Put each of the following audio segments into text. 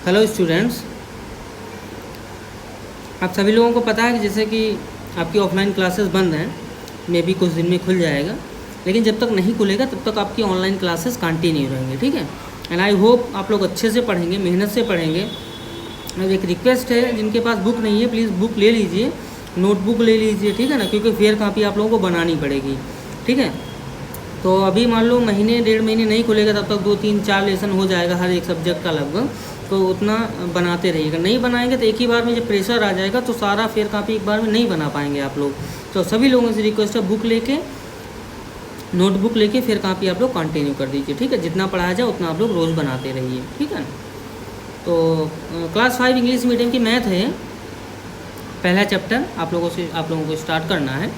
Hello students, आप सभी लोगों को पता है कि जैसे कि आपकी ऑफलाइन क्लासेस बंद हैं, मे भी कुछ दिन में खुल जाएगा, लेकिन जब तक नहीं खुलेगा तब तक आपकी ऑनलाइन क्लासेस कंटिन्यू रहेंगे, ठीक है। एंड आई होप आप लोग अच्छे से पढ़ेंगे, मेहनत से पढ़ेंगे। अब एक रिक्वेस्ट है, जिनके पास बुक नहीं है प्लीज़ बुक ले लीजिए, नोटबुक ले लीजिए, ठीक है ना, क्योंकि फेयर कापी आप लोगों को बनानी पड़ेगी, ठीक है। तो अभी मान लो महीने डेढ़ महीने नहीं खुलेगा तब तक 2-3-4 लेसन हो जाएगा हर एक सब्जेक्ट का लगभग, तो उतना बनाते रहिएगा। नहीं बनाएंगे तो एक ही बार में जब प्रेशर आ जाएगा तो सारा फेयर कापी एक बार में नहीं बना पाएंगे आप लोग। तो सभी लोगों से रिक्वेस्ट है, बुक लेके नोटबुक लेके फेयर कापी आप लोग कंटिन्यू कर दीजिए, ठीक है। जितना पढ़ाया जाए उतना आप लोग रोज़ बनाते रहिए, ठीक है। तो क्लास 5 इंग्लिश मीडियम की मैथ है, पहला चैप्टर आप लोगों को स्टार्ट करना है,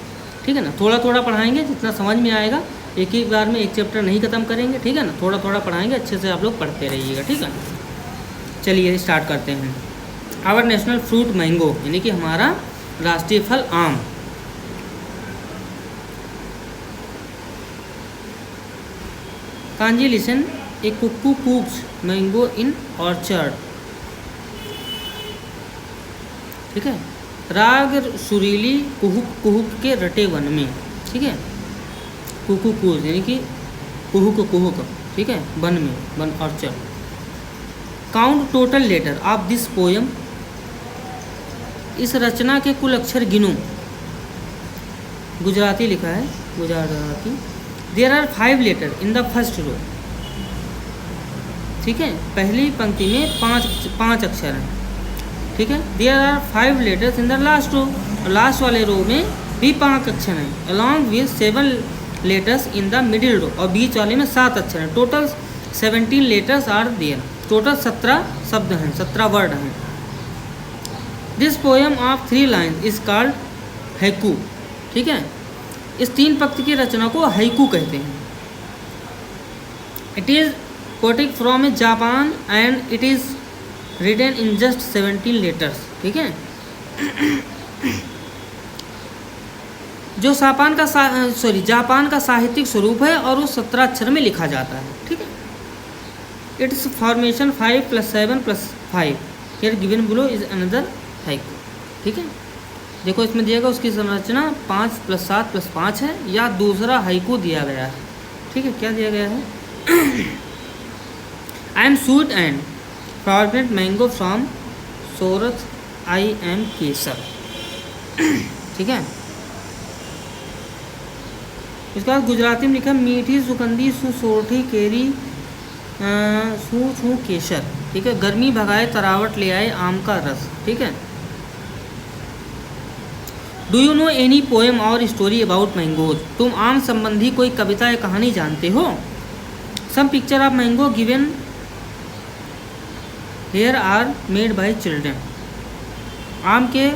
ठीक है ना। थोड़ा थोड़ा पढ़ाएंगे, जितना समझ में आएगा। एक ही बार में एक चैप्टर नहीं ख़त्म करेंगे, ठीक है ना, थोड़ा थोड़ा पढ़ाएंगे, अच्छे से आप लोग पढ़ते रहिएगा, ठीक है। चलिए स्टार्ट करते हैं। आवर नेशनल फ्रूट मैंगो, यानी कि हमारा राष्ट्रीय फल आम। कांजी लिसन, ए कुक्कू कूक्स मैंगो इन ऑर्चर्ड, ठीक है। राग सुरीली कुहुक कुहुक के रटे वन में, ठीक है। कुकू कूज यानी कि कुहुक कुहुक, ठीक है, वन में, one orchard. Count total letter of this poem, इस रचना के कुल अक्षर गिनो। गुजराती लिखा है, Gujarati. There are 5 letter in the first row, ठीक है, पहली पंक्ति में पाँच अक्षर हैं, ठीक है। There are 5 letters in the last row, last वाले रो में भी 5 अक्षर हैं, along with 7 letters in the middle row, और बीच वाले में 7 अक्षर हैं। Total 17 letters are there, total 17 शब्द हैं, 17 वर्ड हैं। This poem of 3 line is called haiku, ठीक है। इस 3 पंक्ति की रचना को हैकू कहते हैं। It is quoted from Japan and it is written in just 17 letters, ठीक है। जो जापान का साहित्यिक स्वरूप है और वो 17 अक्षर में लिखा जाता है, ठीक है। It's formation 5 + 7 + 5 here given below is another haiku, ठीक है। देखो इसमें दिया गया उसकी संरचना 5 + 7 + 5 है, या दूसरा हाइकू दिया गया है, ठीक है। क्या दिया गया है? I am sweet and fragrant mango from Sorath, I am Kesar, ठीक है। इसके बाद गुजराती में लिखा मीठी सुगंधी सुसोठी केरी छू केसर, ठीक है। गर्मी भगाए तरावट ले आए आम का रस, ठीक है। Do you know any poem और स्टोरी अबाउट मैंगोज, तुम आम संबंधी कोई कविता या कहानी जानते हो? Some picture of mango given here are made by children, आम के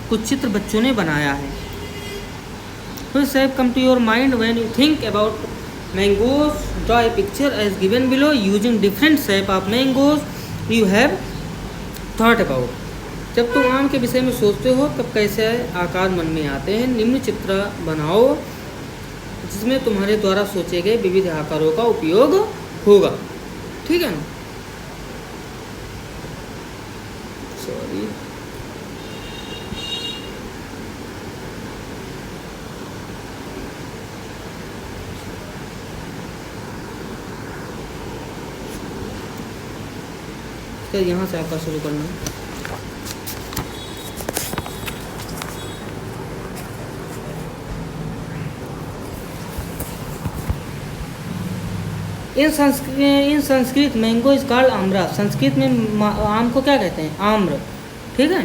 कुछ चित्र बच्चों ने बनाया है। Which shape come to your mind when you think about mangoes? Draw a picture as given below using different shape of mangoes you have thought about. जब तुम आम के विषय में सोचते हो तब कैसे आकार मन में आते हैं? निम्न चित्र बनाओ जिसमें तुम्हारे द्वारा सोचे गए विविध आकारों का उपयोग होगा, ठीक है ना। सॉरी, यहाँ से आपका शुरू करना है। In Sanskrit mango is called amra, Sanskrit में आम को क्या कहते हैं? आम्र, ठीक है।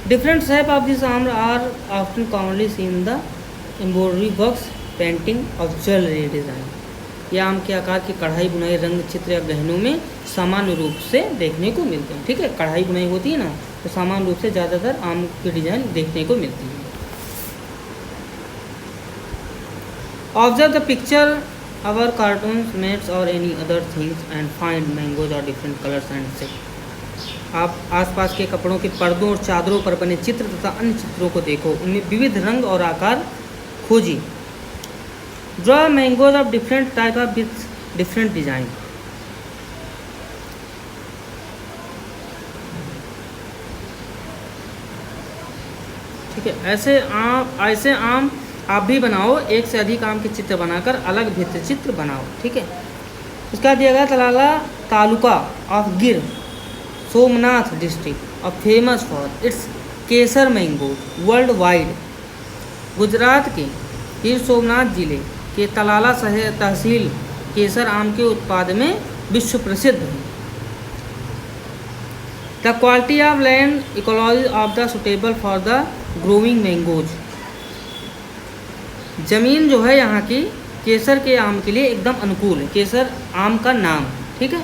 Different shape of this amra are often commonly seen the embroidery works, painting of jewellery design. या आम के आकार की कढ़ाई बुनाई, रंग चित्र या गहनों में सामान्य रूप से देखने को मिलते हैं, ठीक है। कढ़ाई बुनाई होती है ना, तो सामान्य रूप से ज़्यादातर आम की डिजाइन देखने को मिलती है। Observe the picture our cartoons mats और any other things and find mangoes और डिफरेंट कलर्स एंड शेप। आप आसपास के कपड़ों के पर्दों और चादरों पर बने चित्र तथा अन्य चित्रों को देखो, उनमें विविध रंग और आकार खोजिए। Draw mangoes of different type of with different design. ठीक है। ऐसे आम आप भी बनाओ, एक से अधिक आम के चित्र बनाकर अलग भित्ति चित्र बनाओ, ठीक है। इसका दिया गया तलाला तालुका ऑफ गिर सोमनाथ डिस्ट्रिक्ट और famous for its Kesar mango world wide. Gujarat के गिर सोमनाथ जिले के तलाला शहर तहसील केसर आम के उत्पाद में विश्व प्रसिद्ध है। The quality of land ecology of the suitable for the growing mangoes. ज़मीन जो है यहाँ की केसर के आम के लिए एकदम अनुकूल है। केसर आम का नाम, ठीक है।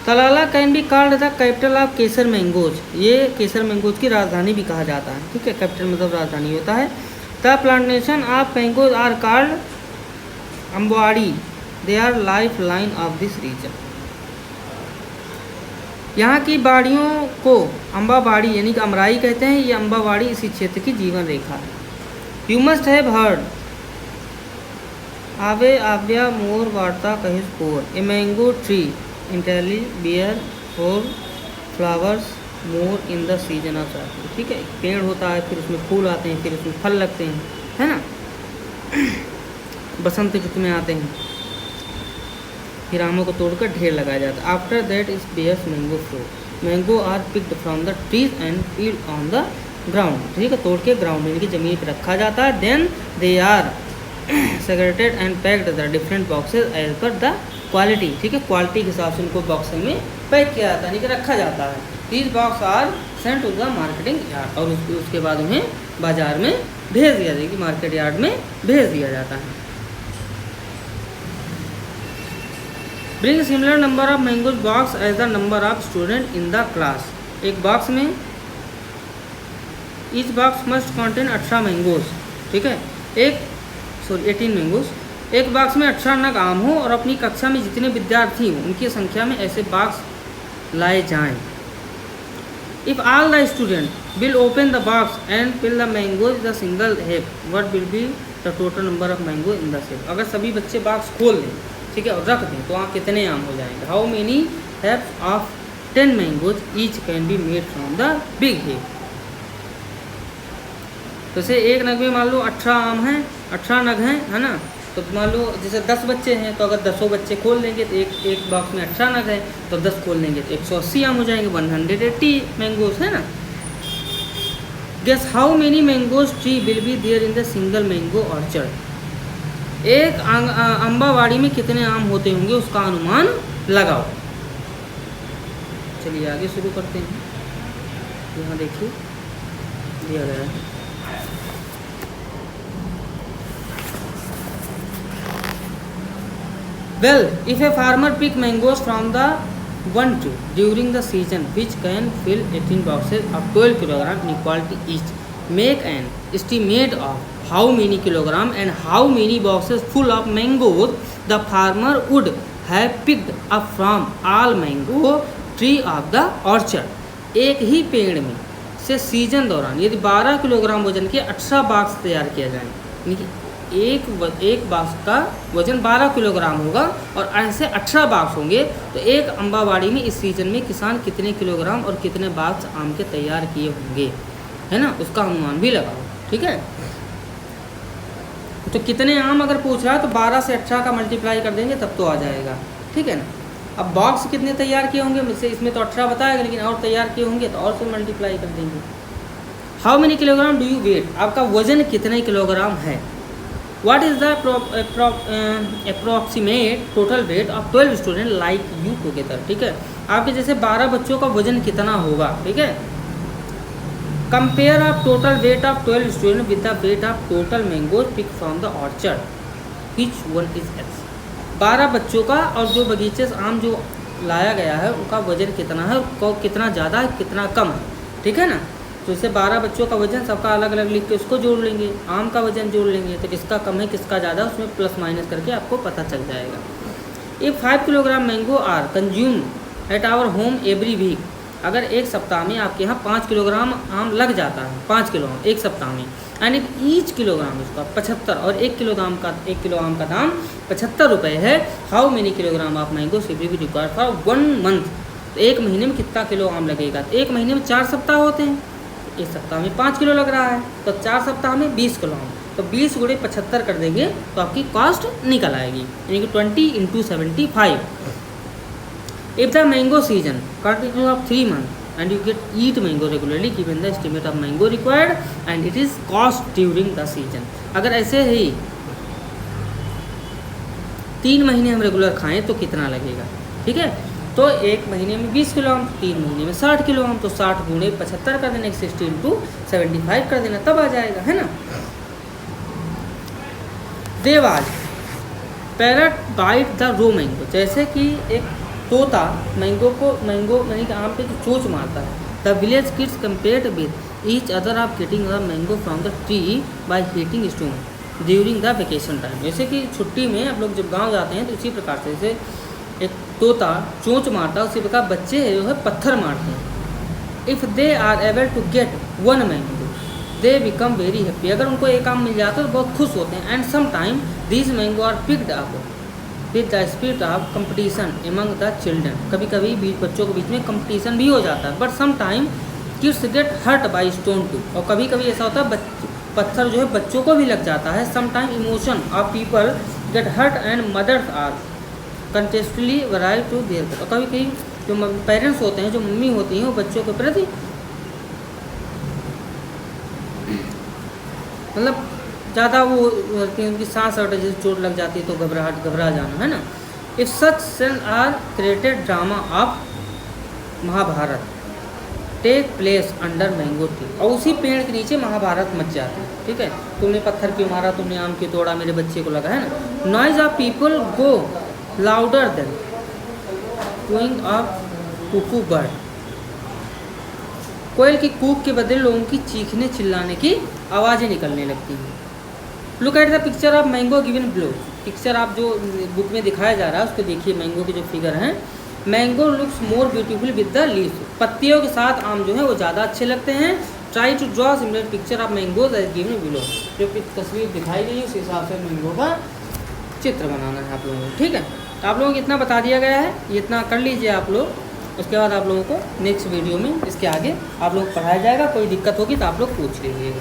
Talala can be called the capital of Kesar mangoes. ये केसर मैंगोज की राजधानी भी कहा जाता है, ठीक है। कैपिटल मतलब राजधानी होता है। The plantation of mangoes are called Ambadi, they are life line of this region. यहाँ की बाड़ियों को अम्बाबाड़ी यानी कि अमराई कहते हैं। ये अम्बाबाड़ी इसी क्षेत्र की जीवन रेखा है। यू मस्ट हैव हर्ड आवे आव्या मोर वार्ता कहिस पोर ए मैंगो ट्री इंटेली bear for flowers more in the season of cycle, ठीक है। एक पेड़ होता है, फिर उसमें फूल आते हैं, फिर उसमें फल लगते हैं, है ना। बसंत ऋतु में आते हैं, फिर आमों को तोड़कर ढेर लगाया जाता है। After that is bears mango fruit. Mango are picked from the trees and peeled on the ground, ठीक है। तोड़ के ग्राउंड यानी कि ज़मीन पर रखा जाता है। Then they are segregated and packed the different boxes as per the quality, ठीक है। क्वालिटी के हिसाब से उनको बॉक्स में पैक किया जाता है, यानी कि रखा जाता है। These box are sent to the marketing yard, और उसके बाद उन्हें बाजार में भेज दिया जाएगी, मार्केट यार्ड में भेज दिया जाता है। Bring similar number of mangoes box as the number of student in the class. एक बॉक्स में each box must contain 18 mangoes, ठीक है। 18 मैंगोज। एक बॉक्स में 18 नग आम हो और अपनी कक्षा में जितने विद्यार्थी हों उनकी संख्या में ऐसे बॉक्स लाए जाएं। If all the student will open the box and peel the mangoes the single heap, what will be the total number of mango in the heap. अगर सभी बच्चे बॉक्स खोल दें, ठीक है, और रख दें, तो वहाँ कितने आम हो जाएंगे। How many heaps of 10 mangoes each can be made from the big heap. जैसे एक नग में मान लो 18 आम हैं, 18 नग हैं, है ना। तो मान लो जैसे 10 बच्चे हैं, तो अगर 10 बच्चे खोल लेंगे तो एक बॉक्स में 18 नग है, तो 10 खोल लेंगे तो 180 आम हो जाएंगे, 180 मैंगोज, है ना। Guess how many mangoes tree will be there in the single mango orchard. एक अम्बावाड़ी में कितने आम होते होंगे उसका अनुमान लगाओ। चलिए आगे शुरू करते हैं। यहाँ देखिए दिया गया है। Well, if a farmer pick mangoes from the one tree during the season, which can fill 18 boxes of 12 kg in quality each, make an estimate of how many kilogram and how many boxes full of mangoes the farmer would have picked up from all mango tree of the orchard। एक ही पेड़ में से season दौरान यदि 12 kilogram वजन के 18 box तैयार किया जाए, यानी कि एक बॉक्स का वजन 12 किलोग्राम होगा और ऐसे 18 बॉक्स होंगे, तो एक अम्बावाड़ी में इस सीजन में किसान कितने किलोग्राम और कितने बॉक्स आम के तैयार किए होंगे, है ना, उसका अनुमान भी लगाओ, ठीक है। तो कितने आम अगर पूछ रहा है तो 12 से 18 का मल्टीप्लाई कर देंगे तब तो आ जाएगा, ठीक है ना। अब बॉक्स कितने तैयार किए होंगे, इसमें तो 18 बताएगा, लेकिन और तैयार किए होंगे तो और से मल्टीप्लाई कर देंगे। How many kilogram do you weight, आपका वजन कितने किलोग्राम है। What is the approximate total weight of 12 student like you together, ठीक है। आपके जैसे 12 बच्चों का वजन कितना होगा, ठीक है। Compare of total weight of 12 student with the weight of total mangoes picked from the orchard, which one is X। 12 बच्चों का और जो बगीचे से आम जो लाया गया है उनका वजन कितना है, कितना ज़्यादा है कितना कम है, ठीक है ना। तो इससे 12 बच्चों का वजन सबका अलग अलग लिख के उसको जोड़ लेंगे, आम का वजन जोड़ लेंगे, तो किसका कम है किसका ज़्यादा उसमें प्लस माइनस करके आपको पता चल जाएगा। If 5 kilogram mango are consume at our home every week, अगर एक सप्ताह में आपके यहाँ 5 किलोग्राम आम लग जाता है, 5 किलो आम एक सप्ताह में, एंड इफ ईच किलोग्राम उसका 75 और 1 किलो आम का दाम 75 रुपये है। How many kilogram of mango will be required for 1 month, तो 1 महीने में कितना किलो आम लगेगा? तो 1 महीने में 4 सप्ताह होते हैं, 1 सप्ताह में 5 किलो लग रहा है, तो 4 सप्ताह में 20 किलो आम, तो 20 गुणे 75 कर देंगे तो आपकी कॉस्ट निकल आएगी, यानी कि 20 × 75। If the mango season continue of 3 months and you get eat mango regularly given the estimate of mango required and it is cost during the season। अगर ऐसे ही 3 महीने हम रेगुलर खाएं तो कितना लगेगा? ठीक है, तो 1 महीने में 20 किलो आम, 3 महीने में 60 किलो आम, तो 60 गुणे 75 कर देना, 60 × 75 कर देना, तब आ जाएगा, है ना। There was parrot bite the raw mango, जैसे कि एक तोता मैंगो यानी कि आम पे चोंच मारता है। The village kids compared with each other of getting the mango from the tree by heating stone during the vacation time. जैसे कि छुट्टी में आप लोग जब गांव जाते हैं तो इसी प्रकार से जैसे एक तोता चोंच मारता है, उसी प्रकार बच्चे जो है पत्थर मारते हैं। If they are able to get 1 mango they become very happy, अगर उनको एक आम मिल जाता है तो बहुत खुश होते हैं। And some time these mango are picked up with the spirit of competition among the children, कभी कभी बच्चों के बीच में कंपटीशन भी हो जाता है। But some time kids get hurt by stone too, और कभी कभी ऐसा होता है पत्थर जो है बच्चों को भी लग जाता है। Some time emotion of people get hurt and mothers are constantly worry to their, और कभी कभी जो पेरेंट्स होते हैं, जो मम्मी होती हैं, वो बच्चों के प्रति मतलब ज़्यादा वो उनकी सांस अट जैसे चोट लग जाती है तो घबरा जाना, है ना। If such scene are created drama of Mahabharata take place under mango tree, और उसी पेड़ के नीचे महाभारत मच जाती है। ठीक है, तुमने पत्थर क्यों मारा, तुमने आम क्यों तोड़ा, मेरे बच्चे को लगा, है ना। Noise of people go louder than cooing of cuckoo bird, कोयल की कूक के बदले लोगों की चीखने चिल्लाने की आवाज़ें निकलने लगती हैं। Look at the picture of mango given below, picture आप जो बुक में दिखाया जा रहा है उसको देखिए, मैंगो के जो फिगर हैं। Mango looks more beautiful with the leaves, पत्तियों के साथ आम जो है वो ज़्यादा अच्छे लगते हैं। Try to draw similar picture of mangoes as given below, जो तस्वीर दिखाई गई है उस हिसाब से मैंगो का चित्र बनाना है आप लोगों को। ठीक है, आप लोगों को इतना बता दिया गया है, ये इतना कर लीजिए आप लोग। उसके बाद आप लोगों को नेक्स्ट वीडियो में इसके आगे आप लोग पढ़ाया जाएगा, कोई दिक्कत होगी तो आप लोग पूछ लीजिएगा।